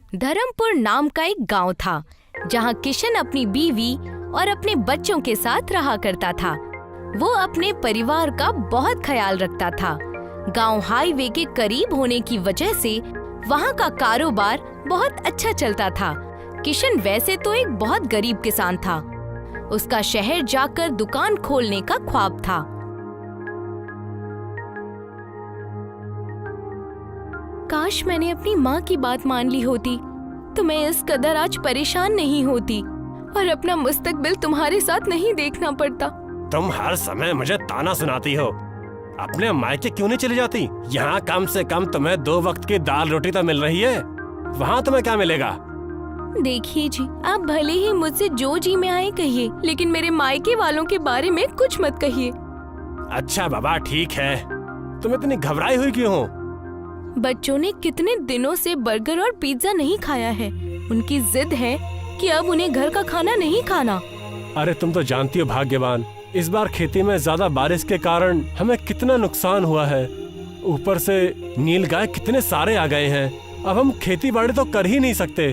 धर्मपुर नाम का एक गांव था जहां किशन अपनी बीवी और अपने बच्चों के साथ रहा करता था। वो अपने परिवार का बहुत ख्याल रखता था। गांव हाईवे के करीब होने की वजह से वहां का कारोबार बहुत अच्छा चलता था। किशन वैसे तो एक बहुत गरीब किसान था। उसका शहर जाकर दुकान खोलने का ख्वाब था। काश मैंने अपनी माँ की बात मान ली होती तो मैं इस कदर आज परेशान नहीं होती और अपना मुस्तकबिल तुम्हारे साथ नहीं देखना पड़ता। तुम हर समय मुझे ताना सुनाती हो। अपने मायके क्यों नहीं चली जाती? यहाँ कम से कम तुम्हें 2 वक्त की दाल रोटी तो मिल रही है, वहाँ तुम्हें क्या मिलेगा? देखिए जी, आप भले ही मुझसे जो जी में आए कहिए, लेकिन मेरे मायके वालों के बारे में कुछ मत कहिए। अच्छा बाबा ठीक है, तुम इतनी घबराई हुई क्यों हो? बच्चों ने कितने दिनों से बर्गर और पिज्जा नहीं खाया है। उनकी जिद है कि अब उन्हें घर का खाना नहीं खाना। अरे तुम तो जानती हो भाग्यवान, इस बार खेती में ज्यादा बारिश के कारण हमें कितना नुकसान हुआ है। ऊपर से नीलगाय कितने सारे आ गए हैं। अब हम खेती बाड़ी तो कर ही नहीं सकते।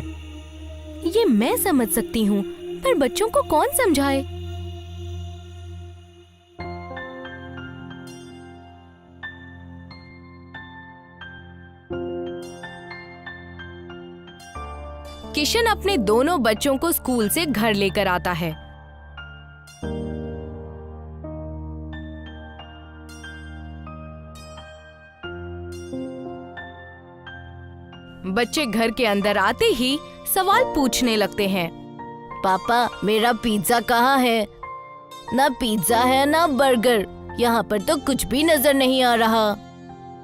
ये मैं समझ सकती हूँ, पर बच्चों को कौन समझाए? किशन अपने दोनों बच्चों को स्कूल से घर लेकर आता है। बच्चे घर के अंदर आते ही सवाल पूछने लगते हैं। पापा, मेरा पिज्जा कहाँ है? ना पिज्जा है ना बर्गर, यहाँ पर तो कुछ भी नजर नहीं आ रहा।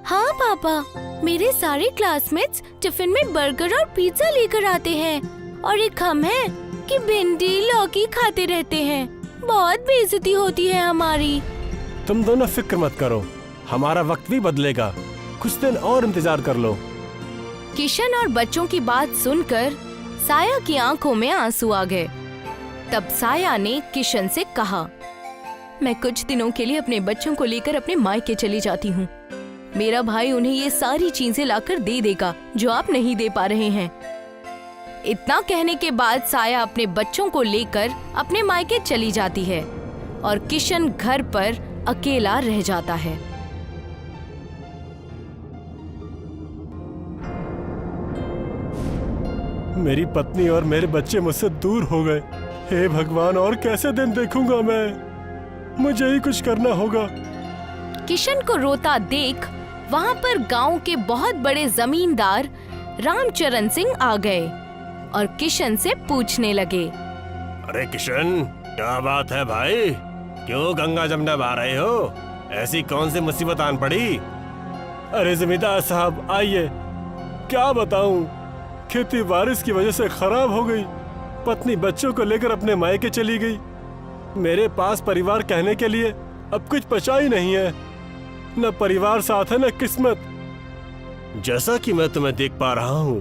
हाँ पापा, मेरे सारे क्लासमेट्स टिफिन में बर्गर और पिज्जा लेकर आते हैं और एक हम हैं कि भिंडी लौकी खाते रहते हैं। बहुत बेइज्जती होती है हमारी। तुम दोनों फिक्र मत करो, हमारा वक्त भी बदलेगा, कुछ दिन और इंतजार कर लो। किशन और बच्चों की बात सुनकर साया की आंखों में आंसू आ गए। तब साया ने किशन से कहा, मैं कुछ दिनों के लिए अपने बच्चों को लेकर अपने मायके चली जाती हूँ। मेरा भाई उन्हें ये सारी चीजें लाकर दे देगा जो आप नहीं दे पा रहे हैं। इतना कहने के बाद साया अपने बच्चों को लेकर अपने मायके चली जाती है और किशन घर पर अकेला रह जाता है। मेरी पत्नी और मेरे बच्चे मुझसे दूर हो गए। हे भगवान, और कैसे दिन देखूंगा मैं? मुझे ही कुछ करना होगा। किशन को रोता देख वहाँ पर गांव के बहुत बड़े जमींदार रामचरण सिंह आ गए और किशन से पूछने लगे। अरे किशन, क्या बात है भाई? क्यों गंगा जमुना बहा रहे हो? ऐसी कौन सी मुसीबत आन पड़ी? अरे जमींदार साहब आइए, क्या बताऊं, खेती बारिश की वजह से खराब हो गई। पत्नी बच्चों को लेकर अपने मायके चली गई। मेरे पास परिवार कहने के लिए अब कुछ बचा ही नहीं है। न परिवार साथ है न किस्मत। जैसा कि मैं तुम्हें देख पा रहा हूँ,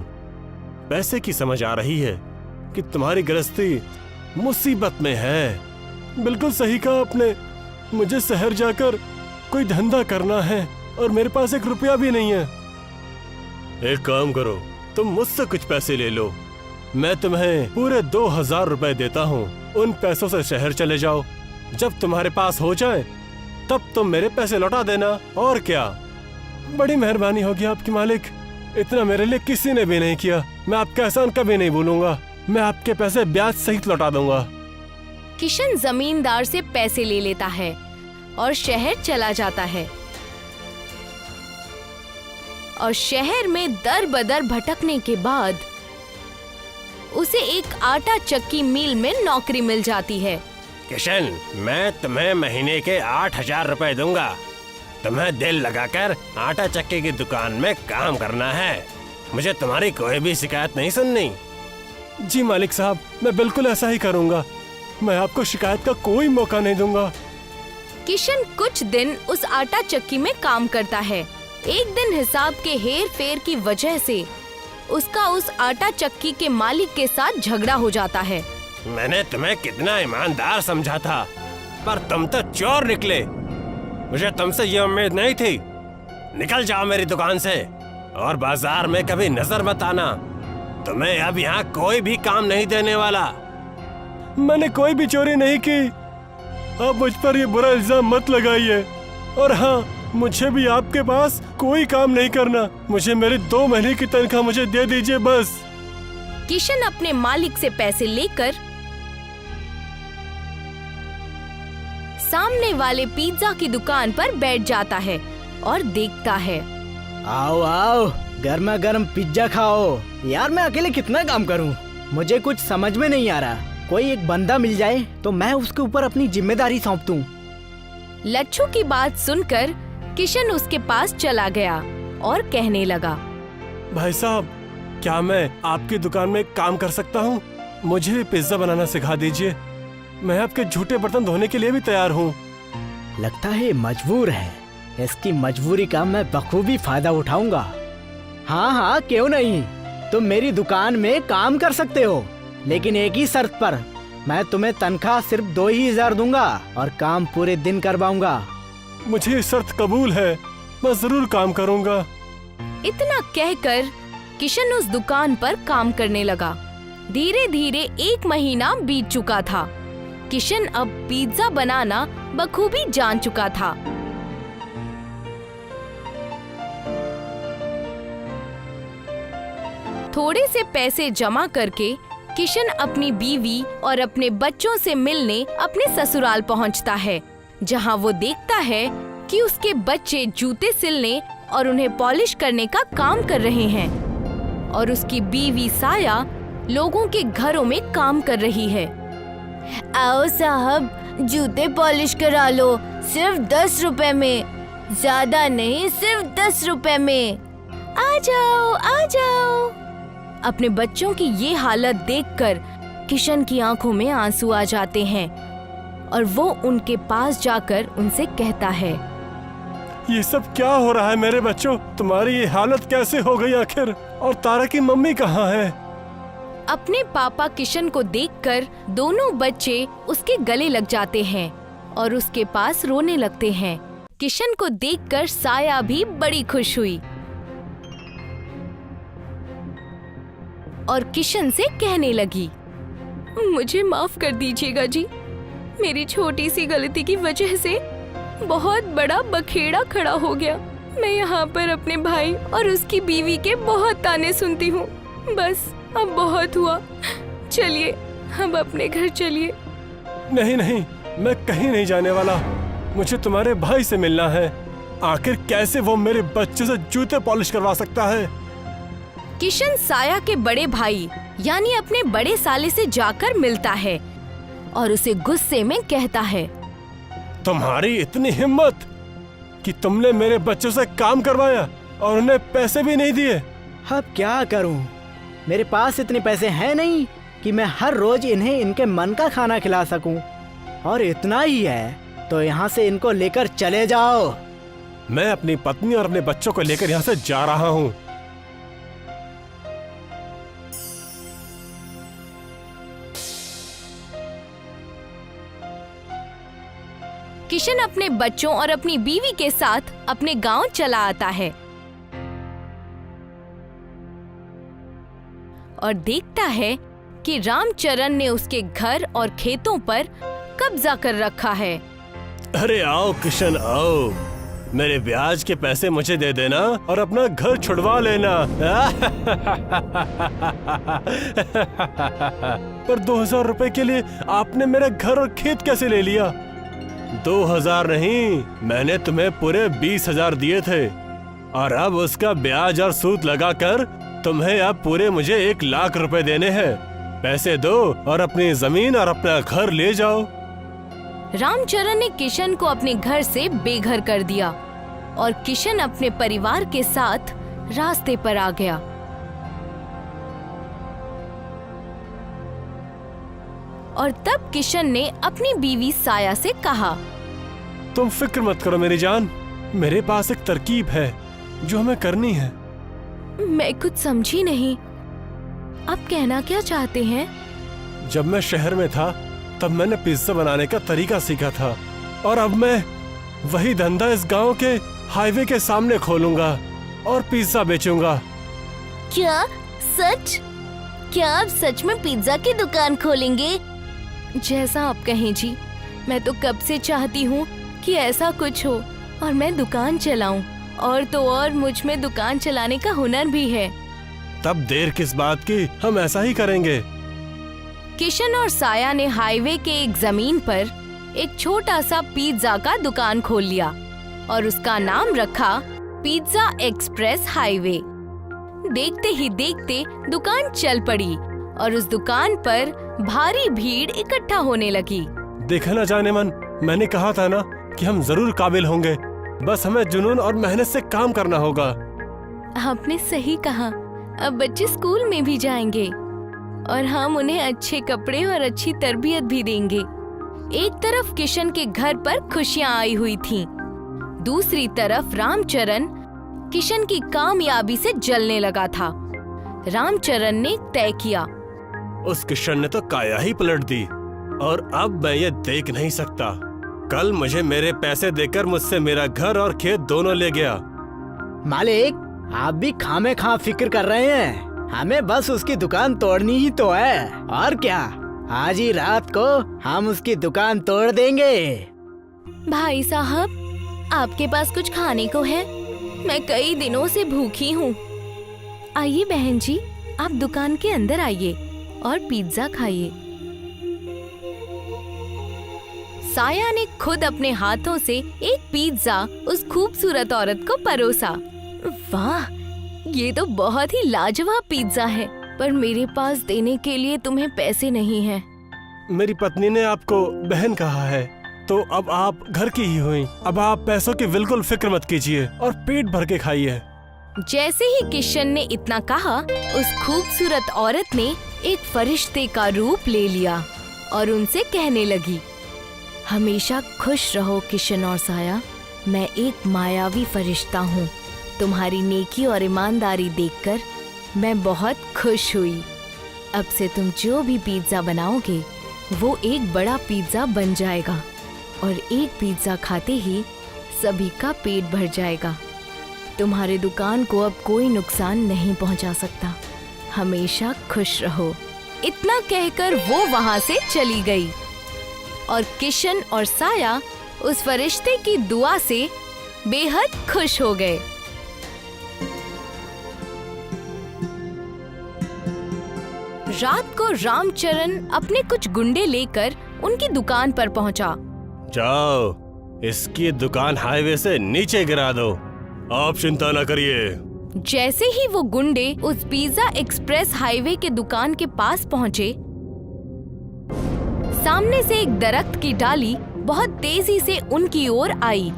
पैसे की समझ आ रही है कि तुम्हारी गृहस्थी मुसीबत में है। बिल्कुल सही कहा आपने, मुझे शहर जाकर कोई धंधा करना है और मेरे पास 1 रुपया भी नहीं है। एक काम करो, तुम मुझसे कुछ पैसे ले लो, मैं तुम्हें पूरे 2000 रुपए देता हूँ। उन पैसों से शहर चले जाओ, जब तुम्हारे पास हो जाए तब तुम मेरे पैसे लौटा देना। और क्या? बड़ी मेहरबानी होगी आपकी मालिक, इतना मेरे लिए किसी ने भी नहीं किया। मैं आपका एहसान कभी नहीं भूलूंगा। मैं आपके पैसे ब्याज सहित लौटा दूंगा। किशन जमींदार से पैसे ले लेता है और शहर चला जाता है और शहर में दर बदर भटकने के बाद उसे एक आटा चक्की मिल में नौकरी मिल जाती है। किशन, मैं तुम्हें महीने के 8000 रुपए दूंगा। तुम्हें दिल लगाकर आटा चक्की की दुकान में काम करना है। मुझे तुम्हारी कोई भी शिकायत नहीं सुननी। जी मालिक साहब, मैं बिल्कुल ऐसा ही करूंगा। मैं आपको शिकायत का कोई मौका नहीं दूंगा। किशन कुछ दिन उस आटा चक्की में काम करता है। एक दिन हिसाब के हेर फेर की वजह से उसका उस आटा चक्की के मालिक के साथ झगड़ा हो जाता है। मैंने तुम्हें कितना ईमानदार समझा था, पर तुम तो चोर निकले। मुझे तुमसे ये उम्मीद नहीं थी। निकल जाओ मेरी दुकान से और बाजार में कभी नजर मत आना। तुम्हें अब यहाँ कोई भी काम नहीं देने वाला। मैंने कोई भी चोरी नहीं की। आप मुझ पर ये बुरा इल्जाम मत लगाइए। और हाँ, मुझे भी आपके पास कोई काम नहीं करना। मुझे मेरी 2 महीने की तनख्वाह मुझे दे दीजिए बस। किशन अपने मालिक से पैसे लेकर सामने वाले पिज्जा की दुकान पर बैठ जाता है और देखता है। आओ आओ, गर्मा गर्म पिज्जा खाओ। यार मैं अकेले कितना काम करूं? मुझे कुछ समझ में नहीं आ रहा। कोई एक बंदा मिल जाए तो मैं उसके ऊपर अपनी जिम्मेदारी सौंप दूं। लच्छू की बात सुनकर किशन उसके पास चला गया और कहने लगा, भाई साहब, क्या मैं आपकी दुकान में काम कर सकता हूँ? मुझे भी पिज्जा बनाना सिखा दीजिए। मैं आपके झूठे बर्तन धोने के लिए भी तैयार हूँ। लगता है मजबूर है। इसकी मजबूरी का मैं बखूबी फायदा उठाऊंगा। हाँ हाँ, क्यों नहीं। तुम मेरी दुकान में काम कर सकते हो, लेकिन एक ही शर्त पर। मैं तुम्हें तनख्वाह सिर्फ 2,000 दूंगा और काम पूरे दिन करवाऊंगा। मुझे ये शर्त कबूल है, मैं जरूर काम करूंगा। इतना कहकर किशन उस दुकान पर काम करने लगा। धीरे धीरे 1 महीना बीत चुका था। किशन अब पिज्जा बनाना बखूबी जान चुका था। थोड़े से पैसे जमा करके किशन अपनी बीवी और अपने बच्चों से मिलने अपने ससुराल पहुंचता है, जहां वो देखता है कि उसके बच्चे जूते सिलने और उन्हें पॉलिश करने का काम कर रहे हैं और उसकी बीवी साया लोगों के घरों में काम कर रही है। आओ साहब, जूते पॉलिश करा लो, सिर्फ 10 रुपए में। ज्यादा नहीं, सिर्फ 10 रुपए में। आ जाओ आ जाओ। अपने बच्चों की ये हालत देखकर किशन की आंखों में आंसू आ जाते हैं और वो उनके पास जाकर उनसे कहता है, ये सब क्या हो रहा है मेरे बच्चों? तुम्हारी ये हालत कैसे हो गई आखिर? और तारा की मम्मी कहाँ है? अपने पापा किशन को देखकर दोनों बच्चे उसके गले लग जाते हैं और उसके पास रोने लगते हैं। किशन को देखकर साया भी बड़ी खुश हुई और किशन से कहने लगी, मुझे माफ कर दीजिएगा जी। मेरी छोटी सी गलती की वजह से बहुत बड़ा बखेड़ा खड़ा हो गया। मैं यहाँ पर अपने भाई और उसकी बीवी के बहुत ताने सुनती हूँ। बस अब बहुत हुआ, चलिए हम अपने घर चलिए। नहीं नहीं, मैं कहीं नहीं जाने वाला। मुझे तुम्हारे भाई से मिलना है। आखिर कैसे वो मेरे बच्चे से जूते पॉलिश करवा सकता है? किशन साया के बड़े भाई यानी अपने बड़े साले से जाकर मिलता है और उसे गुस्से में कहता है, तुम्हारी इतनी हिम्मत कि तुमने मेरे बच्चों से काम करवाया और उन्हें पैसे भी नहीं दिए। अब क्या करूं? मेरे पास इतने पैसे हैं नहीं कि मैं हर रोज इन्हें इनके मन का खाना खिला सकूं। और इतना ही है तो यहाँ से इनको लेकर चले जाओ। मैं अपनी पत्नी और अपने बच्चों को लेकर यहाँ से जा रहा हूँ। किशन अपने बच्चों और अपनी बीवी के साथ अपने गांव चला आता है और देखता है कि रामचरण ने उसके घर और खेतों पर कब्जा कर रखा है। अरे आओ किशन आओ, मेरे ब्याज के पैसे मुझे दे देना और अपना घर छुड़वा लेना। पर 2,000 रुपए के लिए आपने मेरा घर और खेत कैसे ले लिया? 2,000 नहीं, मैंने तुम्हें पूरे 20,000 दिए थे और अब उसका ब्याज और सूद लगाकर तुम्हें अब पूरे मुझे 1,00,000 रुपए देने हैं। पैसे दो और अपनी जमीन और अपना घर ले जाओ। रामचरण ने किशन को अपने घर से बेघर कर दिया और किशन अपने परिवार के साथ रास्ते पर आ गया। और तब किशन ने अपनी बीवी साया से कहा, तुम फिक्र मत करो मेरी जान, मेरे पास एक तरकीब है जो हमें करनी है। मैं कुछ समझी नहीं, आप कहना क्या चाहते हैं? जब मैं शहर में था तब मैंने पिज्जा बनाने का तरीका सीखा था और अब मैं वही धंधा इस गांव के हाईवे के सामने खोलूंगा और पिज्जा बेचूंगा। क्या सच? क्या आप सच में पिज्जा की दुकान खोलेंगे? जैसा आप कहें जी, मैं तो कब से चाहती हूँ कि ऐसा कुछ हो और मैं दुकान चलाऊं। और तो और मुझ में दुकान चलाने का हुनर भी है। तब देर किस बात की, हम ऐसा ही करेंगे। किशन और साया ने हाईवे के एक जमीन पर एक छोटा सा पिज्जा का दुकान खोल लिया और उसका नाम रखा पिज्जा एक्सप्रेस हाईवे। देखते ही देखते दुकान चल पड़ी और उस दुकान पर भारी भीड़ इकट्ठा होने लगी। देखा ना जाने मन, मैंने कहा था ना कि हम जरूर काबिल होंगे, बस हमें जुनून और मेहनत से काम करना होगा। आपने सही कहा। अब बच्चे स्कूल में भी जाएंगे और हम उन्हें अच्छे कपड़े और अच्छी तरबियत भी देंगे। एक तरफ किशन के घर पर खुशियां आई हुई थीं, दूसरी तरफ रामचरण किशन की कामयाबी से जलने लगा था। रामचरण ने तय किया, उस किशन ने तो काया ही पलट दी और अब मैं ये देख नहीं सकता। कल मुझे मेरे पैसे देकर मुझसे मेरा घर और खेत दोनों ले गया। मालिक, आप भी खामे खा फिक्र कर रहे हैं। हमें बस उसकी दुकान तोड़नी ही तो है, और क्या। आज ही रात को हम उसकी दुकान तोड़ देंगे। भाई साहब, आपके पास कुछ खाने को है? मैं कई दिनों से भूखी हूँ। आइए बहन जी, आप दुकान के अंदर आइए और पिज्जा खाइए। साया ने खुद अपने हाथों से एक पिज्जा उस खूबसूरत औरत को परोसा। वाह, ये तो बहुत ही लाजवाब पिज्जा है, पर मेरे पास देने के लिए तुम्हें पैसे नहीं हैं। मेरी पत्नी ने आपको बहन कहा है, तो अब आप घर की ही हुई। अब आप पैसों की बिल्कुल फिक्र मत कीजिए और पेट भर के खाइए। जैसे ही किशन ने इतना कहा, उस खूबसूरत औरत ने एक फरिश्ते का रूप ले लिया और उनसे कहने लगी, हमेशा खुश रहो किशन और साया, मैं एक मायावी फरिश्ता हूँ। तुम्हारी नेकी और ईमानदारी देखकर मैं बहुत खुश हुई। अब से तुम जो भी पिज्जा बनाओगे वो एक बड़ा पिज्जा बन जाएगा और एक पिज्जा खाते ही सभी का पेट भर जाएगा। तुम्हारे दुकान को अब कोई नुकसान नहीं पहुंचा सकता। हमेशा खुश रहो। इतना कहकर वो वहां से चली गई और किशन और साया उस फरिश्ते की दुआ से बेहद खुश हो गए। रात को रामचरण अपने कुछ गुंडे लेकर उनकी दुकान पर पहुंचा। जाओ, इसकी दुकान हाईवे से नीचे गिरा दो। आप चिंता न करिए। जैसे ही वो गुंडे उस पिज्जा एक्सप्रेस हाईवे के दुकान के पास पहुंचे, सामने से एक दरख्त की डाली बहुत तेजी से उनकी ओर आई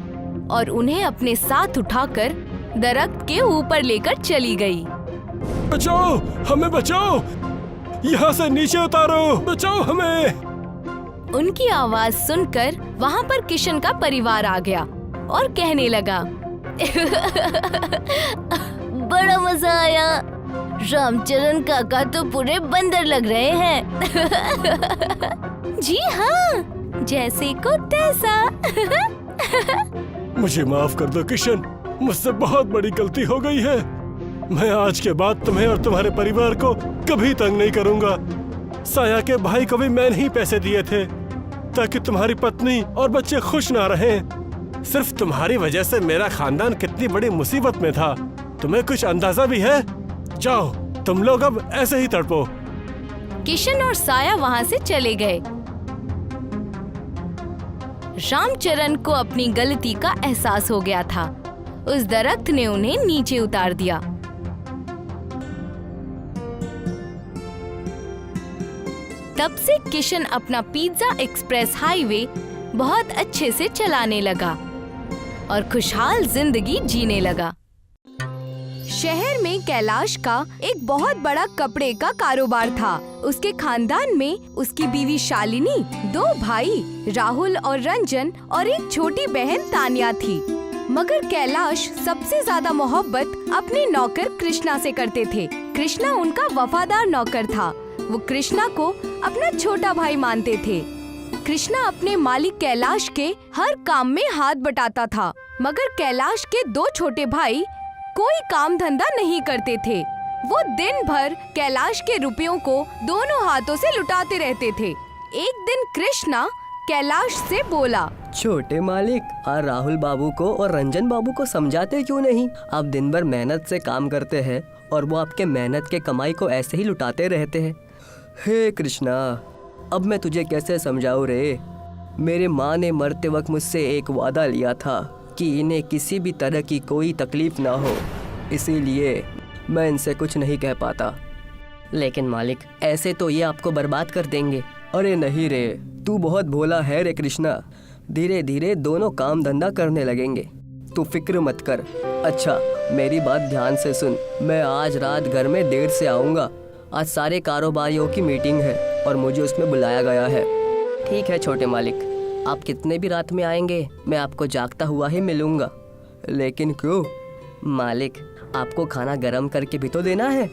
और उन्हें अपने साथ उठाकर दरख्त के ऊपर लेकर चली गई। बचाओ, हमें बचाओ, यहाँ से नीचे उतारो, बचाओ हमें। उनकी आवाज सुनकर वहाँ पर किशन का परिवार आ गया और कहने लगा, बड़ा मजा आया। रामचरण काका तो पूरे बंदर लग रहे हैं। जी हाँ, जैसे को तैसा। मुझे माफ कर दो किशन, मुझसे बहुत बड़ी गलती हो गई है। मैं आज के बाद तुम्हें और तुम्हारे परिवार को कभी तंग नहीं करूंगा। साया के भाई को भी मैंने ही पैसे दिए थे ताकि तुम्हारी पत्नी और बच्चे खुश ना रहें। सिर्फ तुम्हारी वजह से मेरा खानदान कितनी बड़ी मुसीबत में था, तुम्हें कुछ अंदाजा भी है? जाओ, तुम लोग अब ऐसे ही तड़पो। किशन और साया वहाँ से चले गए। रामचरण को अपनी गलती का एहसास हो गया था। उस दरख्त ने उन्हें नीचे उतार दिया। तब से किशन अपना पिज्जा एक्सप्रेस हाईवे बहुत अच्छे से चलाने लगा और खुशहाल जिंदगी जीने लगा। शहर में कैलाश का एक बहुत बड़ा कपड़े का कारोबार था। उसके खानदान में उसकी बीवी शालिनी, 2 भाई राहुल और रंजन और एक छोटी बहन तान्या थी। मगर कैलाश सबसे ज्यादा मोहब्बत अपने नौकर कृष्णा से करते थे। कृष्णा उनका वफादार नौकर था। वो कृष्णा को अपना छोटा भाई मानते थे। कृष्णा अपने मालिक कैलाश के हर काम में हाथ बटाता था, मगर कैलाश के 2 छोटे भाई कोई काम धंधा नहीं करते थे। वो दिन भर कैलाश के रुपयों को दोनों हाथों से लुटाते रहते थे। एक दिन कृष्णा कैलाश से बोला, छोटे मालिक, और राहुल बाबू को और रंजन बाबू को समझाते क्यों नहीं? आप दिन भर मेहनत से काम करते हैं और वो आपके मेहनत के कमाई को ऐसे ही लुटाते रहते हैं। हे कृष्णा, अब मैं तुझे कैसे समझाऊं रे? मेरे माँ ने मरते वक्त मुझसे एक वादा लिया था कि इन्हें किसी भी तरह की कोई तकलीफ ना हो, इसीलिए मैं इनसे कुछ नहीं कह पाता। लेकिन मालिक, ऐसे तो ये आपको बर्बाद कर देंगे। अरे नहीं रे, तू बहुत भोला है रे कृष्णा। धीरे धीरे दोनों काम धंधा करने लगेंगे, तू फिक्र मत कर। अच्छा, मेरी बात ध्यान से सुन। मैं आज रात घर में देर से आऊँगा। आज सारे कारोबारियों की मीटिंग है और मुझे उसमें बुलाया गया है। ठीक है छोटे मालिक, आप कितने भी रात में आएंगे मैं आपको जागता हुआ ही मिलूंगा। लेकिन क्यों? मालिक, आपको खाना गरम करके भी तो देना है।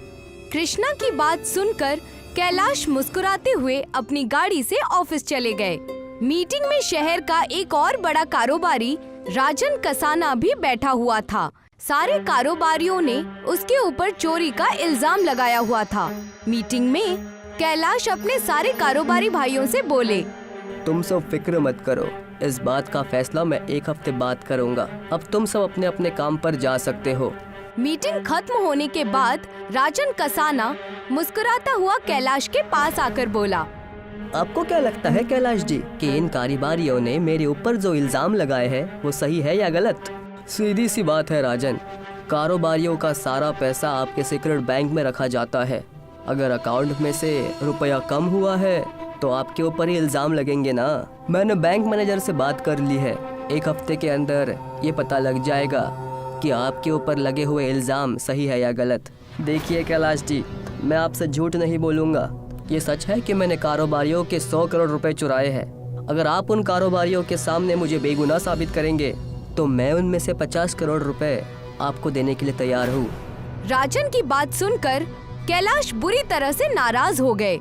कृष्णा की बात सुनकर कैलाश मुस्कुराते हुए अपनी गाड़ी से ऑफिस चले गए। मीटिंग में शहर का एक और बड़ा कारोबारी राजन कसाना भी बैठा हुआ था। सारे कारोबारियों ने उसके ऊपर चोरी का इल्जाम लगाया हुआ था। मीटिंग में कैलाश अपने सारे कारोबारी भाइयों से बोले, तुम सब फिक्र मत करो, इस बात का फैसला मैं एक हफ्ते बाद करूंगा। अब तुम सब अपने अपने काम पर जा सकते हो। मीटिंग खत्म होने के बाद राजन कसाना मुस्कुराता हुआ कैलाश के पास आकर बोला, आपको क्या लगता है कैलाश जी कि इन कारोबारियों ने मेरे ऊपर जो इल्जाम लगाए हैं वो सही है या गलत? सीधी सी बात है राजन, कारोबारियों का सारा पैसा आपके सीक्रेट बैंक में रखा जाता है। अगर अकाउंट में से रुपया कम हुआ है तो आपके ऊपर ही इल्जाम लगेंगे ना। मैंने बैंक मैनेजर से बात कर ली है, एक हफ्ते के अंदर ये पता लग जाएगा कि आपके ऊपर लगे हुए इल्जाम सही है या गलत। देखिए कैलाश जी, मैं आपसे झूठ नहीं बोलूँगा। ये सच है कि मैंने कारोबारियों के 100 करोड़ रुपए चुराए हैं। अगर आप उन कारोबारियों के सामने मुझे बेगुनाह साबित करेंगे तो मैं उनमें से 50 करोड़ रुपए आपको देने के लिए तैयार हूँ। राजन की बात सुनकर कैलाश बुरी तरह से नाराज हो गए।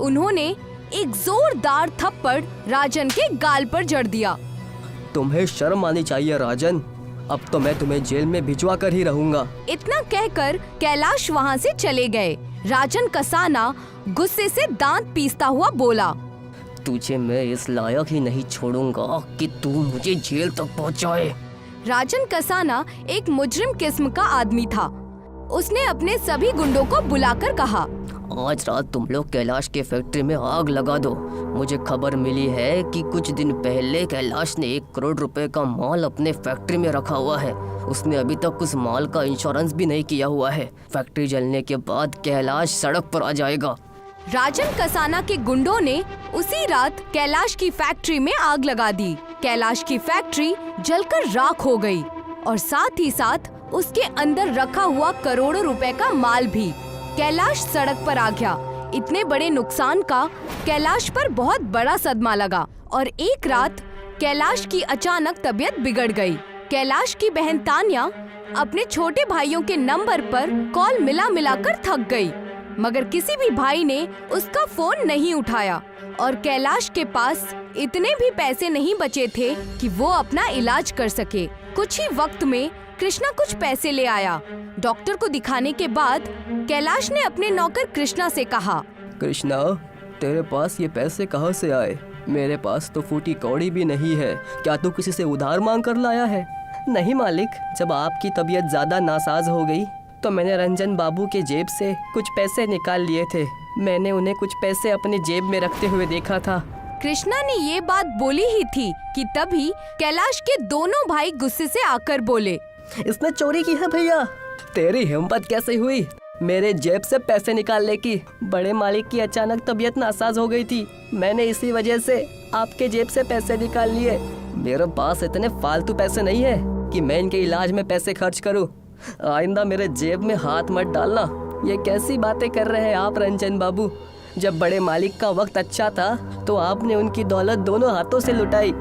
उन्होंने एक जोरदार थप्पड़ राजन के गाल पर जड़ दिया। तुम्हें शर्म आनी चाहिए राजन, अब तो मैं तुम्हें जेल में भिजवा कर ही रहूंगा। इतना कहकर कैलाश वहाँ से चले गए। राजन कसाना गुस्से से दांत पीसता हुआ बोला, तुझे मैं इस लायक ही नहीं छोड़ूंगा कि तू मुझे जेल तक पहुंचाए। राजन कसाना एक मुजरिम किस्म का आदमी था। उसने अपने सभी गुंडों को बुलाकर कहा, आज रात तुम लोग कैलाश के फैक्ट्री में आग लगा दो। मुझे खबर मिली है कि कुछ दिन पहले कैलाश ने 1 करोड़ रुपए का माल अपने फैक्ट्री में रखा हुआ है। उसने अभी तक उस माल का इंश्योरेंस भी नहीं किया हुआ है। फैक्ट्री जलने के बाद कैलाश सड़क पर आ जाएगा। राजन कसाना के गुंडों ने उसी रात कैलाश की फैक्ट्री में आग लगा दी। कैलाश की फैक्ट्री जलकर राख हो गई और साथ ही साथ उसके अंदर रखा हुआ करोड़ों रुपए का माल भी। कैलाश सड़क पर आ गया। इतने बड़े नुकसान का कैलाश पर बहुत बड़ा सदमा लगा और एक रात कैलाश की अचानक तबीयत बिगड़ गई। कैलाश की बहन तान्या अपने छोटे भाइयों के नंबर पर कॉल मिला कर थक गई, मगर किसी भी भाई ने उसका फोन नहीं उठाया और कैलाश के पास इतने भी पैसे नहीं बचे थे कि वो अपना इलाज कर सके। कुछ ही वक्त में कृष्णा कुछ पैसे ले आया। डॉक्टर को दिखाने के बाद कैलाश ने अपने नौकर कृष्णा से कहा, कृष्णा, तेरे पास ये पैसे कहाँ से आए? मेरे पास तो फूटी कौड़ी भी नहीं है। क्या तू किसी से उधार मांग कर लाया है? नहीं मालिक, जब आपकी तबीयत ज्यादा नासाज हो गई तो मैंने रंजन बाबू के जेब से कुछ पैसे निकाल लिए थे। मैंने उन्हें कुछ पैसे अपने जेब में रखते हुए देखा था। कृष्णा ने ये बात बोली ही थी कि तभी कैलाश के दोनों भाई गुस्से से आकर बोले, इसने चोरी की है भैया। तेरी हिम्मत कैसे हुई मेरे जेब से पैसे निकालने की? बड़े मालिक की अचानक तबीयत नासाज हो गई थी, मैंने इसी वजह से आपके जेब से पैसे निकाल लिए। मेरे पास इतने फालतू पैसे नहीं है कि मैं इनके इलाज में पैसे खर्च करूं। आइंदा मेरे जेब में हाथ मत डालना। ये कैसी बातें कर रहे हैं आप रंजन बाबू? जब बड़े मालिक का वक्त अच्छा था तो आपने उनकी दौलत दोनों हाथों से लुटाई,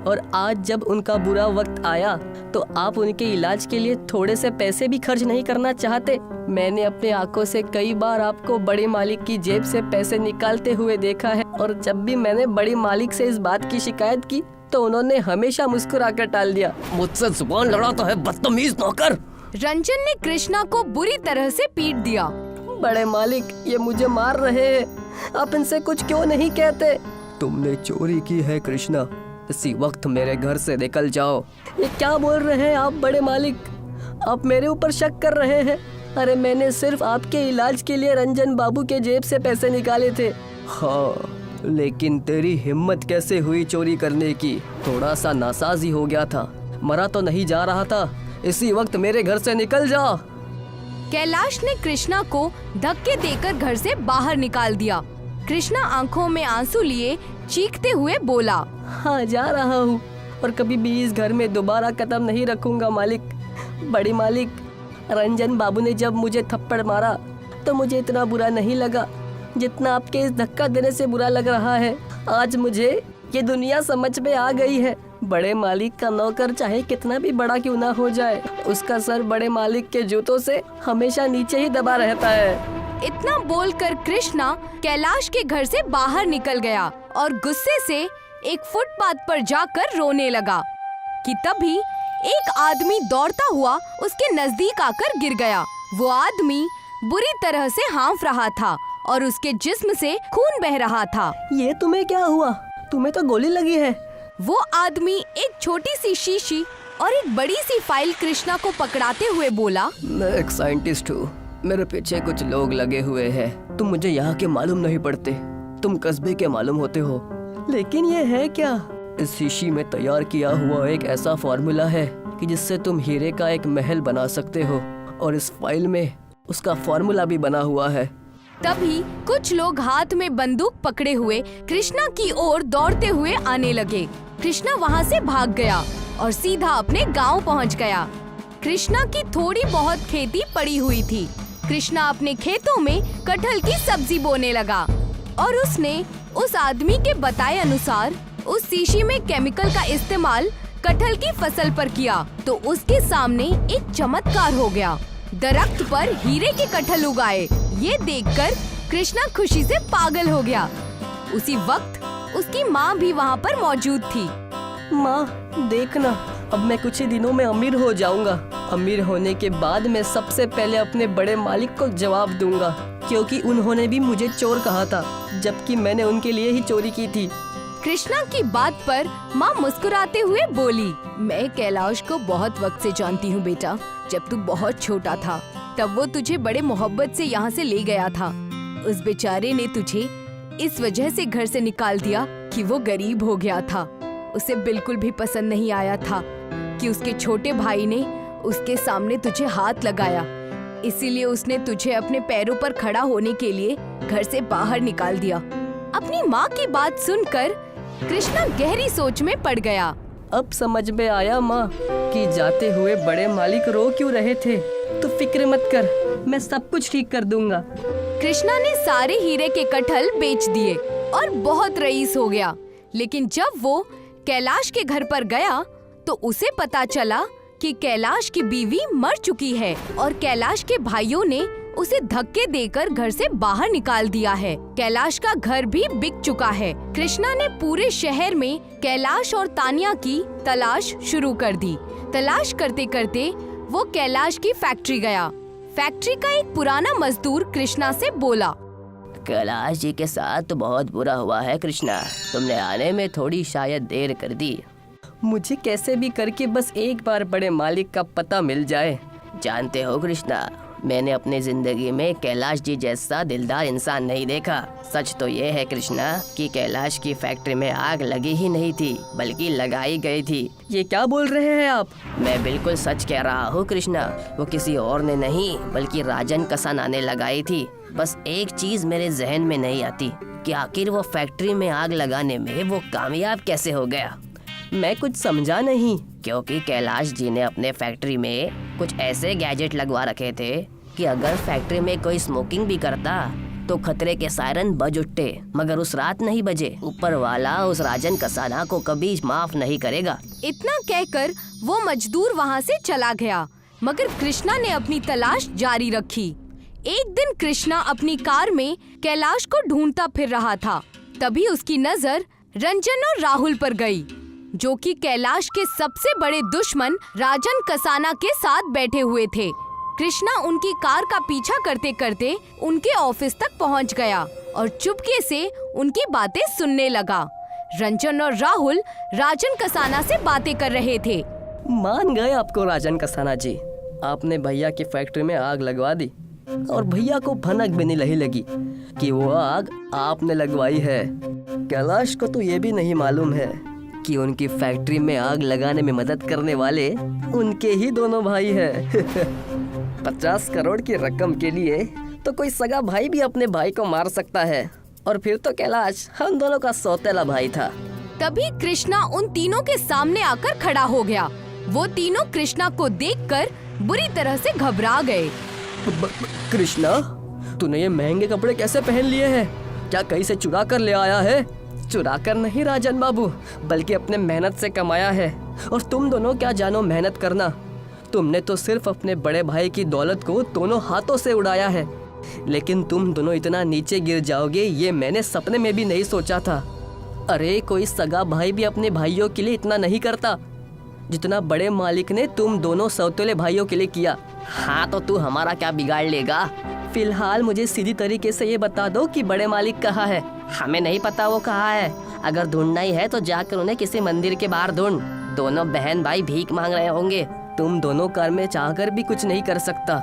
और आज जब उनका बुरा वक्त आया तो आप उनके इलाज के लिए थोड़े से पैसे भी खर्च नहीं करना चाहते। मैंने अपने आंखों से कई बार आपको बड़े मालिक की जेब से पैसे निकालते हुए देखा है, और जब भी मैंने बड़े मालिक से इस बात की शिकायत की तो उन्होंने हमेशा मुस्कुराकर टाल दिया। मुझसे जुबान लड़ाता है बदतमीज नौकर। रंजन ने कृष्णा को बुरी तरह से पीट दिया। बड़े मालिक, ये मुझे मार रहे हैं, आप इनसे कुछ क्यों नहीं कहते? तुमने चोरी की है कृष्णा, इसी वक्त मेरे घर से निकल जाओ। ये क्या बोल रहे हैं आप बड़े मालिक? आप मेरे ऊपर शक कर रहे हैं? अरे मैंने सिर्फ आपके इलाज के लिए रंजन बाबू के जेब से पैसे निकाले थे। हाँ, लेकिन तेरी हिम्मत कैसे हुई चोरी करने की? थोड़ा सा नासाजी हो गया था, मरा तो नहीं जा रहा था, इसी वक्त मेरे घर से निकल जा। कैलाश ने कृष्णा को धक्के देकर घर से बाहर निकाल दिया। कृष्णा आंखों में आंसू लिए चीखते हुए बोला, हाँ जा रहा हूँ और कभी भी इस घर में दोबारा कदम नहीं रखूंगा मालिक। बड़ी मालिक, रंजन बाबू ने जब मुझे थप्पड़ मारा तो मुझे इतना बुरा नहीं लगा जितना आपके इस धक्का देने से बुरा लग रहा है। आज मुझे ये दुनिया समझ में आ गई है। बड़े मालिक का नौकर चाहे कितना भी बड़ा क्यों ना हो जाए, उसका सर बड़े मालिक के जूतों से हमेशा नीचे ही दबा रहता है। इतना बोलकर कृष्णा कैलाश के घर से बाहर निकल गया और गुस्से से एक फुटपाथ पर जाकर रोने लगा कि तभी एक आदमी दौड़ता हुआ उसके नजदीक आकर गिर गया। वो आदमी बुरी तरह से हाँफ रहा था और उसके जिस्म से खून बह रहा था। ये तुम्हें क्या हुआ? तुम्हें तो गोली लगी है। वो आदमी एक छोटी सी शीशी और एक बड़ी सी फाइल कृष्णा को पकड़ाते हुए बोला, मैं एक साइंटिस्ट हूँ, मेरे पीछे कुछ लोग लगे हुए हैं। तुम मुझे यहाँ के मालूम नहीं पड़ते, तुम कस्बे के मालूम होते हो। लेकिन ये है क्या? इस शीशी में तैयार किया हुआ एक ऐसा फॉर्मूला है कि जिससे तुम हीरे का एक महल बना सकते हो, और इस फाइल में उसका फॉर्मूला भी बना हुआ है। तभी कुछ लोग हाथ में बंदूक पकड़े हुए कृष्णा की ओर दौड़ते हुए आने लगे। कृष्णा वहाँ से भाग गया और सीधा अपने गांव पहुँच गया। कृष्णा की थोड़ी बहुत खेती पड़ी हुई थी। कृष्णा अपने खेतों में कटहल की सब्जी बोने लगा और उसने उस आदमी के बताए अनुसार उस शीशी में केमिकल का इस्तेमाल कटहल की फसल पर किया तो उसके सामने एक चमत्कार हो गया। दरख्त पर हीरे के कटहल उगाए। ये देखकर कृष्णा खुशी से पागल हो गया। उसी वक्त उसकी माँ भी वहाँ पर मौजूद थी। माँ देखना, अब मैं कुछ ही दिनों में अमीर हो जाऊंगा। अमीर होने के बाद मैं सबसे पहले अपने बड़े मालिक को जवाब दूंगा, क्योंकि उन्होंने भी मुझे चोर कहा था, जबकि मैंने उनके लिए ही चोरी की थी। कृष्णा की बात पर माँ मुस्कुराते हुए बोली, मैं कैलाश को बहुत वक्त से जानती हूँ बेटा। जब तू बहुत छोटा था तब वो तुझे बड़े मोहब्बत से यहाँ से ले गया था। उस बेचारे ने तुझे इस वजह से घर से निकाल दिया कि वो गरीब हो गया था। उसे बिल्कुल भी पसंद नहीं आया था कि उसके छोटे भाई ने उसके सामने तुझे हाथ लगाया, इसीलिए उसने तुझे अपने पैरों पर खड़ा होने के लिए घर से बाहर निकाल दिया। अपनी माँ की बात सुनकर कृष्णा गहरी सोच में पड़ गया। अब समझ में आया माँ कि जाते हुए बड़े मालिक रो क्यों रहे थे। तो फिक्र मत कर, मैं सब कुछ ठीक कर दूंगा। कृष्णा ने सारे हीरे के कटहल बेच दिए और बहुत रईस हो गया। लेकिन जब वो कैलाश के घर पर गया तो उसे पता चला कि कैलाश की बीवी मर चुकी है और कैलाश के भाइयों ने उसे धक्के देकर घर से बाहर निकाल दिया है। कैलाश का घर भी बिक चुका है। कृष्णा ने पूरे शहर में कैलाश और तानिया की तलाश शुरू कर दी। तलाश करते करते वो कैलाश की फैक्ट्री गया। फैक्ट्री का एक पुराना मजदूर कृष्णा से बोला, कैलाश जी के साथ तो बहुत बुरा हुआ है कृष्णा, तुमने आने में थोड़ी शायद देर कर दी। मुझे कैसे भी करके बस एक बार बड़े मालिक का पता मिल जाए। जानते हो कृष्णा, मैंने अपनी जिंदगी में कैलाश जी जैसा दिलदार इंसान नहीं देखा। सच तो ये है कृष्णा कि कैलाश की फैक्ट्री में आग लगी ही नहीं थी, बल्कि लगाई गई थी। ये क्या बोल रहे हैं आप? मैं बिल्कुल सच कह रहा हूँ कृष्णा, वो किसी और ने नहीं बल्कि राजन कसाना ने लगाई थी। बस एक चीज मेरे जहन में नहीं आती कि आखिर वो फैक्ट्री में आग लगाने में वो कामयाब कैसे हो गया। मैं कुछ समझा नहीं, क्योंकि कैलाश जी ने अपने फैक्ट्री में कुछ ऐसे गैजेट लगवा रखे थे कि अगर फैक्ट्री में कोई स्मोकिंग भी करता तो खतरे के सायरन बज उठते, मगर उस रात नहीं बजे। ऊपर वाला उस राजन कसाना को कभी माफ नहीं करेगा। इतना कहकर वो मजदूर वहाँ से चला गया, मगर कृष्णा ने अपनी तलाश जारी रखी। एक दिन कृष्णा अपनी कार में कैलाश को ढूंढता फिर रहा था। तभी उसकी नजर रंजन और राहुल पर गई, जो कि कैलाश के सबसे बड़े दुश्मन राजन कसाना के साथ बैठे हुए थे। कृष्णा उनकी कार का पीछा करते करते उनके ऑफिस तक पहुंच गया और चुपके से उनकी बातें सुनने लगा। रंजन और राहुल राजन कसाना से बातें कर रहे थे। मान गए आपको राजन कसाना जी, आपने भैया की फैक्ट्री में आग लगवा दी और भैया को भनक भी नहीं लगी कि वो आग आपने लगवाई है। कैलाश को तो ये भी नहीं मालूम है कि उनकी फैक्ट्री में आग लगाने में मदद करने वाले उनके ही दोनों भाई हैं। 50 करोड़ की रकम के लिए तो कोई सगा भाई भी अपने भाई को मार सकता है, और फिर तो कैलाश हम दोनों का सौतेला भाई था। तभी कृष्णा उन तीनों के सामने आकर खड़ा हो गया। वो तीनों कृष्णा को देखकर बुरी तरह से घबरा गए। कृष्णा, तूने ये महंगे कपड़े कैसे पहन लिए हैं? क्या कहीं से चुरा कर ले आया है? चुरा कर नहीं राजन बाबू, बल्कि अपने मेहनत से कमाया है। और तुम दोनों क्या जानो मेहनत करना। तुमने तो सिर्फ अपने बड़े भाई की दौलत को दोनों हाथों से उड़ाया है, लेकिन तुम दोनों इतना नीचे गिर जाओगे ये मैंने सपने में भी नहीं सोचा था। अरे कोई सगा भाई भी अपने भाइयों के लिए इतना नहीं करता जितना बड़े मालिक ने तुम दोनों सौतेले भाइयों के लिए किया। हाँ तो तू हमारा क्या बिगाड़ लेगा? फिलहाल मुझे सीधी तरीके से ये बता दो कि बड़े मालिक कहाँ है। हमें नहीं पता वो कहाँ है। अगर ढूंढना ही है तो जाकर उन्हें किसी मंदिर के बाहर ढूंढ। दोनों बहन भाई भीख मांग रहे होंगे। तुम दोनों कर में चाहकर भी कुछ नहीं कर सकता,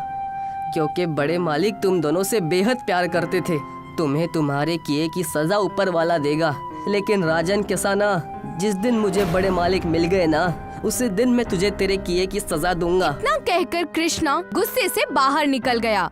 क्योंकि बड़े मालिक तुम दोनों से बेहद प्यार करते थे। तुम्हें तुम्हारे किए की सजा ऊपर वाला देगा। लेकिन राजन कसाना, जिस दिन मुझे बड़े मालिक मिल गए ना, उसी दिन मैं तुझे तेरे किए की सजा दूंगा। इतना कहकर कृष्णा गुस्से से बाहर निकल गया।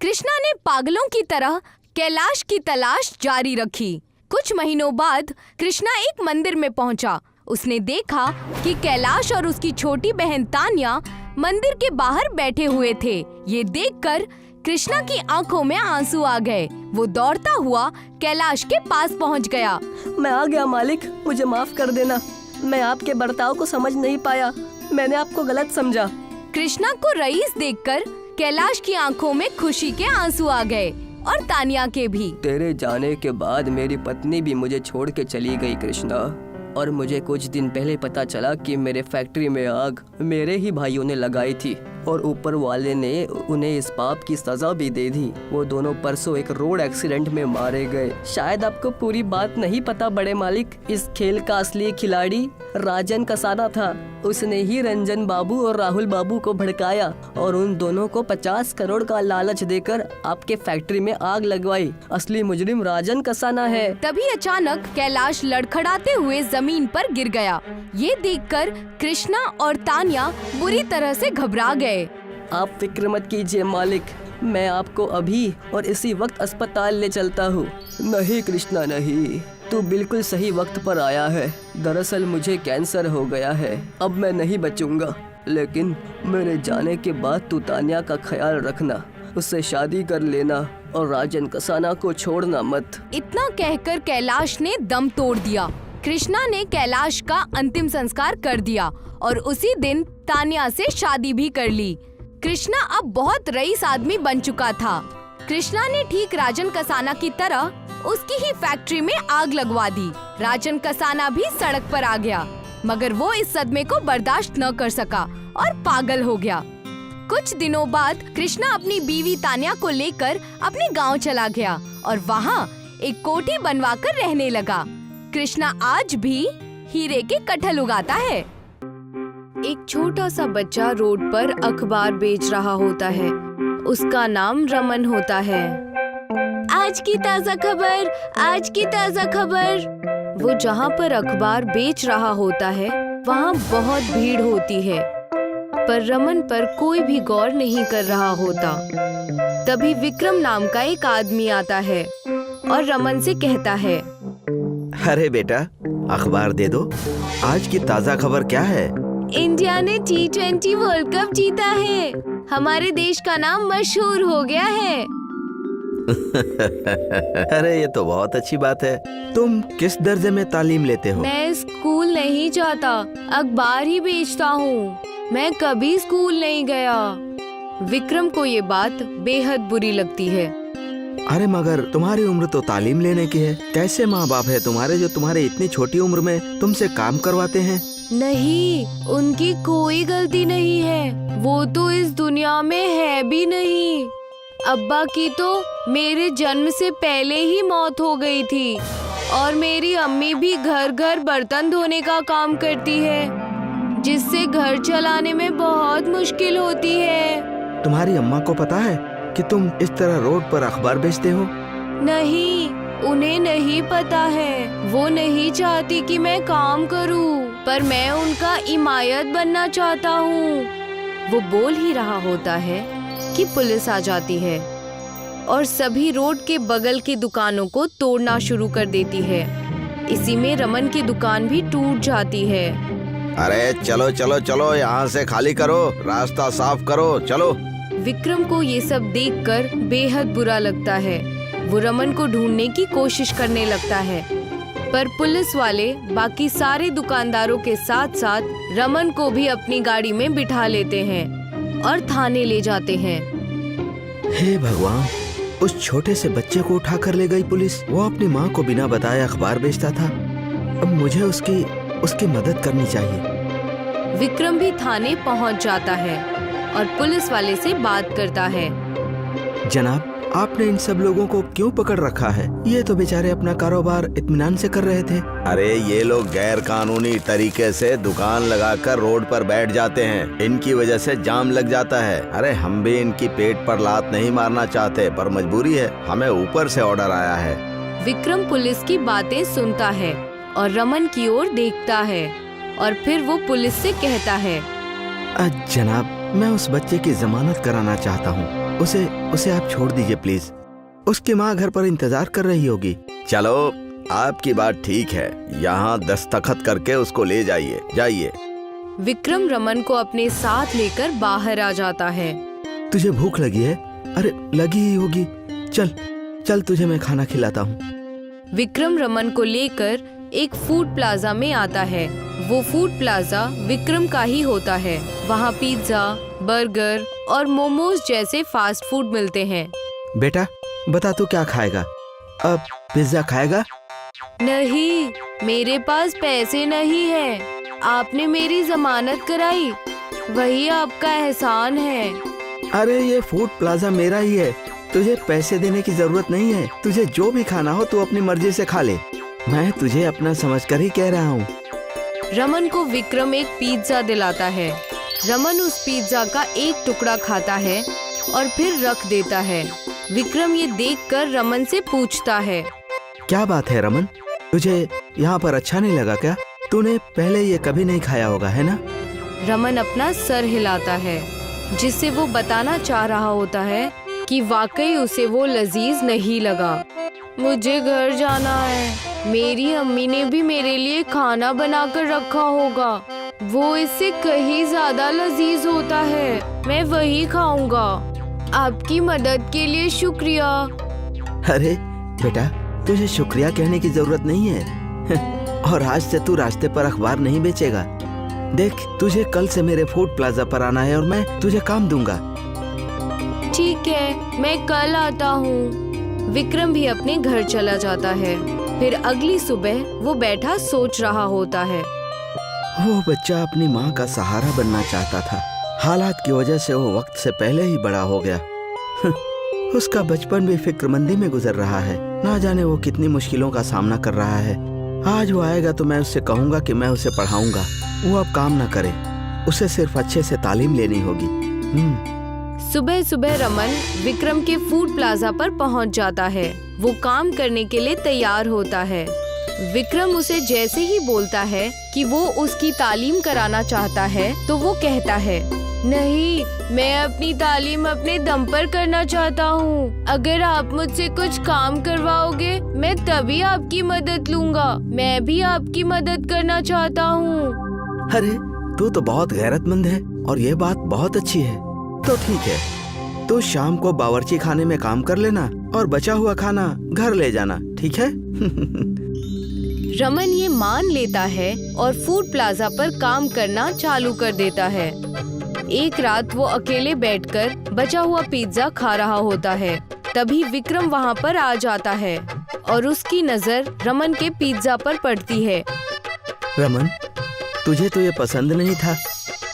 कृष्णा ने पागलों की तरह कैलाश की तलाश जारी रखी। कुछ महीनों बाद कृष्णा एक मंदिर में पहुंचा। उसने देखा कि कैलाश और उसकी छोटी बहन तान्या मंदिर के बाहर बैठे हुए थे। ये देखकर कृष्णा की आंखों में आंसू आ गए। वो दौड़ता हुआ कैलाश के पास पहुंच गया। मैं आ गया मालिक, मुझे माफ कर देना। मैं आपके बर्ताव को समझ नहीं पाया, मैंने आपको गलत समझा। कृष्णा को रईस देखकर कैलाश की आंखों में खुशी के आंसू आ गए और तान्या के भी। तेरे जाने के बाद मेरी पत्नी भी मुझे छोड़ के चली गई कृष्णा, और मुझे कुछ दिन पहले पता चला कि मेरे फैक्ट्री में आग मेरे ही भाइयों ने लगाई थी, और ऊपर वाले ने उन्हें इस पाप की सजा भी दे दी। वो दोनों परसों एक रोड एक्सीडेंट में मारे गए। शायद आपको पूरी बात नहीं पता बड़े मालिक, इस खेल का असली खिलाड़ी राजन कसाना था। उसने ही रंजन बाबू और राहुल बाबू को भड़काया और उन दोनों को 50 करोड़ का लालच देकर आपके फैक्ट्री में आग लगवाई। असली मुजरिम राजन कसाना है। तभी अचानक कैलाश लड़खड़ाते हुए जमीन पर गिर गया। ये देखकर कृष्णा और तान्या बुरी तरह से घबरा गए। आप फिक्र मत कीजिए मालिक, मैं आपको अभी और इसी वक्त अस्पताल ले चलता हूँ। नहीं कृष्णा नहीं, तू बिल्कुल सही वक्त पर आया है। दरअसल मुझे कैंसर हो गया है, अब मैं नहीं बचूंगा। लेकिन मेरे जाने के बाद तू तान्या का ख्याल रखना, उससे शादी कर लेना और राजन कसाना को छोड़ना मत। इतना कहकर कैलाश ने दम तोड़ दिया। कृष्णा ने कैलाश का अंतिम संस्कार कर दिया और उसी दिन तान्या से शादी भी कर ली। कृष्णा अब बहुत रईस आदमी बन चुका था। कृष्णा ने ठीक राजन कसाना की तरह उसकी ही फैक्ट्री में आग लगवा दी। राजन कसाना भी सड़क पर आ गया, मगर वो इस सदमे को बर्दाश्त न कर सका और पागल हो गया। कुछ दिनों बाद कृष्णा अपनी बीवी तान्या को लेकर अपने गांव चला गया और वहाँ एक कोठी बनवाकर रहने लगा। कृष्णा आज भी हीरे के कटहल उगाता है। एक छोटा सा बच्चा रोड पर अखबार बेच रहा होता है। उसका नाम रमन होता है। आज की ताजा खबर, आज की ताजा खबर। वो जहाँ पर अखबार बेच रहा होता है वहाँ बहुत भीड़ होती है, पर रमन पर कोई भी गौर नहीं कर रहा होता। तभी विक्रम नाम का एक आदमी आता है और रमन से कहता है, अरे बेटा, अखबार दे दो। आज की ताजा खबर क्या है? इंडिया ने T20 वर्ल्ड कप जीता है। हमारे देश का नाम मशहूर हो गया है। अरे ये तो बहुत अच्छी बात है। तुम किस दर्जे में तालीम लेते हो? मैं स्कूल नहीं जाता, अखबार ही बेचता हूँ। मैं कभी स्कूल नहीं गया। विक्रम को ये बात बेहद बुरी लगती है अरे मगर तुम्हारी उम्र तो तालीम लेने की है। कैसे माँ बाप है तुम्हारे जो तुम्हारे इतनी छोटी उम्र में तुमसे काम करवाते हैं? नहीं, उनकी कोई गलती नहीं है। वो तो इस दुनिया में है भी नहीं। अब्बा की तो मेरे जन्म से पहले ही मौत हो गई थी और मेरी अम्मी भी घर घर बर्तन धोने का काम करती है, जिससे घर चलाने में बहुत मुश्किल होती है। तुम्हारी अम्मा को पता है कि तुम इस तरह रोड पर अखबार बेचते हो? नहीं, उन्हें नहीं पता है। वो नहीं चाहती कि मैं काम करूं, पर मैं उनका इमायत बनना चाहता हूं। वो बोल ही रहा होता है कि पुलिस आ जाती है और सभी रोड के बगल की दुकानों को तोड़ना शुरू कर देती है। इसी में रमन की दुकान भी टूट जाती है। अरे चलो चलो चलो, यहाँ से खाली करो, रास्ता साफ करो, चलो। विक्रम को ये सब देखकर बेहद बुरा लगता है। वो रमन को ढूंढने की कोशिश करने लगता है, पर पुलिस वाले बाकी सारे दुकानदारों के साथ साथ रमन को भी अपनी गाड़ी में बिठा लेते हैं और थाने ले जाते हैं। हे भगवान, उस छोटे से बच्चे को उठा कर ले गई पुलिस। वो अपनी माँ को बिना बताए अखबार बेचता था। अब मुझे उसकी मदद करनी चाहिए। विक्रम भी थाने पहुंच जाता है और पुलिस वाले से बात करता है। जनाब, आपने इन सब लोगों को क्यों पकड़ रखा है? ये तो बेचारे अपना कारोबार इत्मीनान से कर रहे थे। अरे ये लोग गैर कानूनी तरीके से दुकान लगाकर रोड पर बैठ जाते हैं। इनकी वजह से जाम लग जाता है। अरे हम भी इनकी पेट पर लात नहीं मारना चाहते, पर मजबूरी है, हमें ऊपर से ऑर्डर आया है। विक्रम पुलिस की बातें सुनता है और रमन की ओर देखता है और फिर वो पुलिस से कहता है, जनाब, मैं उस बच्चे की जमानत कराना चाहता हूँ। उसे आप छोड़ दीजिए प्लीज। उसकी माँ घर पर इंतजार कर रही होगी। चलो, आपकी बात ठीक है, यहाँ दस्तखत करके उसको ले जाइए। विक्रम रमन को अपने साथ लेकर बाहर आ जाता है। तुझे भूख लगी है? अरे लगी ही होगी। चल तुझे मैं खाना खिलाता हूँ। विक्रम रमन को लेकर एक फूड प्लाजा में आता है। वो फूड प्लाजा विक्रम का ही होता है। वहाँ पिज्जा, बर्गर और मोमोज जैसे फास्ट फूड मिलते हैं। बेटा बता, तू क्या खाएगा? अब पिज्जा खाएगा? नहीं, मेरे पास पैसे नहीं है। आपने मेरी जमानत कराई, वही आपका एहसान है। अरे ये फूड प्लाजा मेरा ही है, तुझे पैसे देने की जरूरत नहीं है। तुझे जो भी खाना हो तू अपनी मर्जी से खा ले। मैं तुझे अपना समझकर ही कह रहा हूँ। रमन को विक्रम एक पिज्जा दिलाता है। रमन उस पिज्जा का एक टुकड़ा खाता है और फिर रख देता है। विक्रम ये देखकर रमन से पूछता है, क्या बात है रमन, तुझे यहाँ पर अच्छा नहीं लगा क्या? तूने पहले ये कभी नहीं खाया होगा, है ना? रमन अपना सर हिलाता है, जिससे वो बताना चाह रहा होता है कि वाकई उसे वो लजीज नहीं लगा। मुझे घर जाना है। मेरी अम्मी ने भी मेरे लिए खाना बनाकर रखा होगा। वो इससे कहीं ज्यादा लजीज होता है। मैं वही खाऊंगा। आपकी मदद के लिए शुक्रिया। अरे बेटा, तुझे शुक्रिया कहने की जरूरत नहीं है। और आज से तू रास्ते पर अखबार नहीं बेचेगा। देख, तुझे कल से मेरे फूड प्लाजा पर आना है और मैं तुझे काम दूंगा। ठीक है, मैं कल आता हूँ। विक्रम भी अपने घर चला जाता है। फिर अगली सुबह वो बैठा सोच रहा होता है। वो बच्चा अपनी माँ का सहारा बनना चाहता था। हालात की वजह से वो वक्त से पहले ही बड़ा हो गया। उसका बचपन भी फिक्रमंदी में गुजर रहा है। ना जाने वो कितनी मुश्किलों का सामना कर रहा है। आज वो आएगा तो मैं उससे कहूँगा कि मैं उसे पढ़ाऊंगा। वो अब काम न करे, उसे सिर्फ अच्छे से तालीम लेनी होगी। सुबह सुबह रमन विक्रम के फूड प्लाजा पर पहुंच जाता है। वो काम करने के लिए तैयार होता है। विक्रम उसे जैसे ही बोलता है कि वो उसकी तालीम कराना चाहता है, तो वो कहता है, नहीं, मैं अपनी तालीम अपने दम पर करना चाहता हूँ। अगर आप मुझसे कुछ काम करवाओगे, मैं तभी आपकी मदद लूँगा। मैं भी आपकी मदद करना चाहता हूँ। अरे तू तो बहुत गैरतमंद है और ये बात बहुत अच्छी है। तो ठीक है, तो शाम को बावर्ची खाने में काम कर लेना और बचा हुआ खाना घर ले जाना, ठीक है? रमन ये मान लेता है और फूड प्लाजा पर काम करना चालू कर देता है। एक रात वो अकेले बैठकर बचा हुआ पिज्जा खा रहा होता है तभी विक्रम वहाँ पर आ जाता है और उसकी नजर रमन के पिज्जा पर पड़ती है। रमन, तुझे तो ये पसंद नहीं था।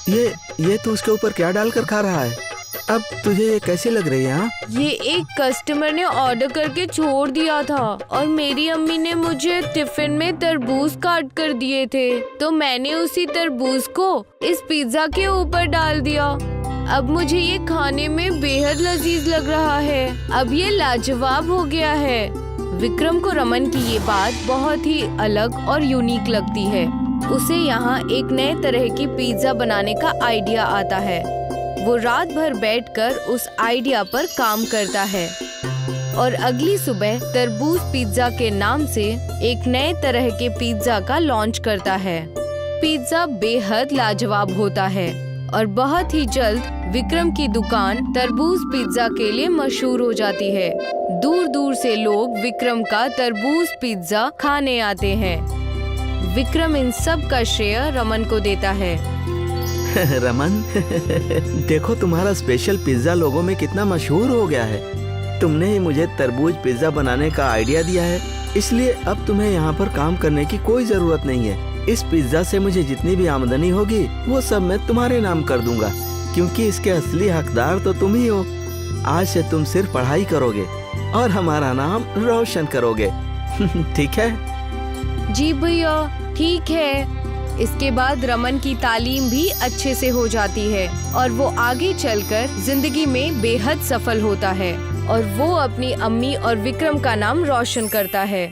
ये तू उसके ऊपर क्या डालकर खा रहा है? अब तुझे ये कैसी लग रही है? हाँ? ये एक कस्टमर ने ऑर्डर करके छोड़ दिया था और मेरी अम्मी ने मुझे टिफिन में तरबूज काट कर दिए थे, तो मैंने उसी तरबूज को इस पिज्जा के ऊपर डाल दिया। अब मुझे ये खाने में बेहद लजीज लग रहा है। अब ये लाजवाब हो गया है। विक्रम को रमन की ये बात बहुत ही अलग और यूनिक लगती है। उसे यहाँ एक नए तरह की पिज्जा बनाने का आइडिया आता है। वो रात भर बैठकर उस आइडिया पर काम करता है और अगली सुबह तरबूज पिज्जा के नाम से एक नए तरह के पिज्जा का लॉन्च करता है। पिज्जा बेहद लाजवाब होता है और बहुत ही जल्द विक्रम की दुकान तरबूज पिज्जा के लिए मशहूर हो जाती है। दूर दूर से लोग विक्रम का तरबूज पिज्जा खाने आते हैं। विक्रम इन सब का श्रेय रमन को देता है। रमन, देखो तुम्हारा स्पेशल पिज्जा लोगों में कितना मशहूर हो गया है। तुमने ही मुझे तरबूज पिज्जा बनाने का आइडिया दिया है, इसलिए अब तुम्हें यहाँ पर काम करने की कोई जरूरत नहीं है। इस पिज्जा से मुझे जितनी भी आमदनी होगी वो सब मैं तुम्हारे नाम कर दूंगा, क्योंकि इसके असली हकदार तो तुम ही हो। आज से तुम सिर्फ पढ़ाई करोगे और हमारा नाम रोशन करोगे। ठीक है? जी भैया, ठीक है। इसके बाद रमन की तालीम भी अच्छे से हो जाती है और वो आगे चलकर जिंदगी में बेहद सफल होता है और वो अपनी अम्मी और विक्रम का नाम रोशन करता है।